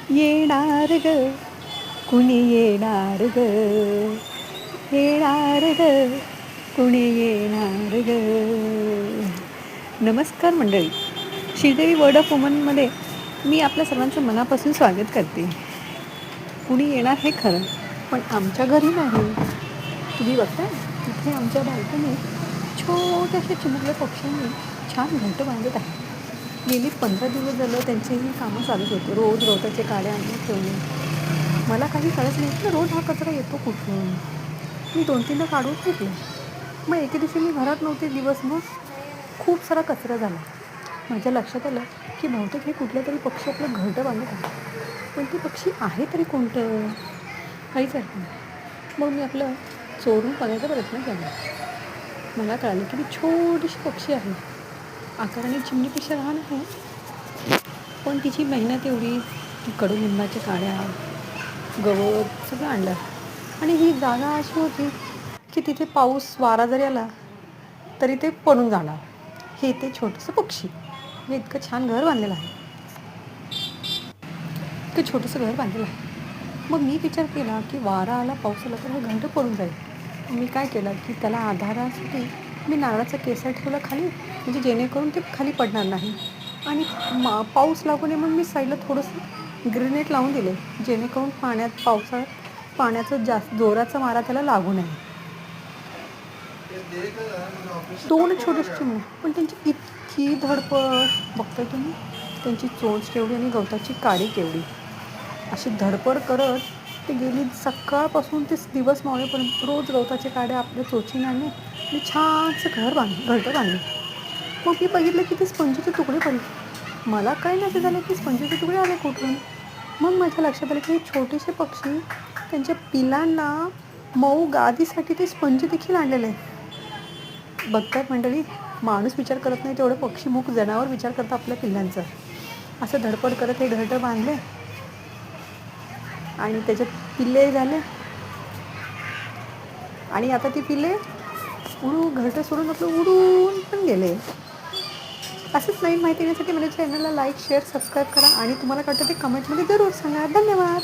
येणार ग कुणी येणार ग, येणार ग कुणी येणार ग. नमस्कार मंडळी, श्रीदेवी वर्ड ऑफ वुमनमध्ये मी आपल्या सर्वांचं मनापासून स्वागत करते. कुणी येणार हे खरं, पण आमच्या घरी नाही. तुम्ही बघताय तिथे आमच्या बाल्कनीत छोट्याशा चिमुकल्या पक्ष्यांनी छान घरटं बांधत आहे. गेली 15 दिवस झालं त्यांचीही कामं चालूच होते. रोज गवताचे काड्या आणून ठेवणे. मला काही कळत नाही की रोज हा कचरा येतो कुठून. मी 2-3दा काढून फेकले. मग एके दिवशी मी घरात नव्हते दिवसभर. खूप सारा कचरा झाला. माझ्या लक्षात आलं की बहुतेक हे कुठल्या तरी पक्षी आपलं घरटं बांधत आहे. पण ते पक्षी आहे तरी कोणतं? काहीच अर्थ नाही. मग मी आपलं चोरून बघायचा प्रयत्न केला. मला कळालं की ती छोटीशी पक्षी आहे. आकाराने चिमणीपेक्षा लहान आहे, पण तिची मेहनत एवढी. कडुलिंबाच्या काड्या, गवत सगळं आणलं. आणि ही जागा अशी होती की तिथे पाऊस वारा जरी आला तरी ते पडून जाणार. हे ते छोटंसं पक्षी हे इतकं छान घर बांधलेलं आहे, इतकं छोटंसं घर बांधलेलं आहे. मग मी विचार केला की वारा आला, पाऊस आला तर हे घरटं पडून जाईल. मी काय केलं की त्याला आधारासाठी मी नारळाचा केसर ठेवला खाली, म्हणजे जेणेकरून ते खाली पडणार नाही. आणि पाऊस लागू नये म्हणून मी साईडला थोडंसं ग्रेनेट लावून दिले, जेणेकरून पावसाळ्यात पाण्याचा जास्त जोराचा मारा त्याला लागू नये. 2 छोटेसे चिमणे, पण त्यांची इतकी धडपड बघताय तुम्ही. त्यांची चोच केवढी आणि गवताची काडी केवढी. अशी धडपड करत ते गेली सकाळपासून ते दिवस मावळेपर्यंत रोज गवताचे काड्या आपल्या चोचीने आणले आणि छानसं घरटं बांधले. मग मी बघितलं की ते स्पंजीचे तुकडे पडले. मला काय नसे झालं की स्पंजीचे तुकडे आले कुठून. मग माझ्या लक्षात आलं की हे छोटेसे पक्षी त्यांच्या पिलांना मऊ गादीसाठी ते स्पंज देखील आणलेले आहेत. बघतायत मंडळी, माणूस विचार करत नाही तेवढं पक्षीमुख जनावर विचार करतं आपल्या पिल्लांचं. असं धडपड करत हे घरटं बांधले आणि त्याच्यात पिल्ले झाले. आणि आता ती पिल्ले घरटं सोडून आपलं उडून पण गेले. असंच नवीन माहिती देण्यासाठी माझ्या चॅनलला लाईक, शेअर, सबस्क्राईब करा आणि तुम्हाला कळतं ते कमेंटमध्ये जरूर सांगा. धन्यवाद.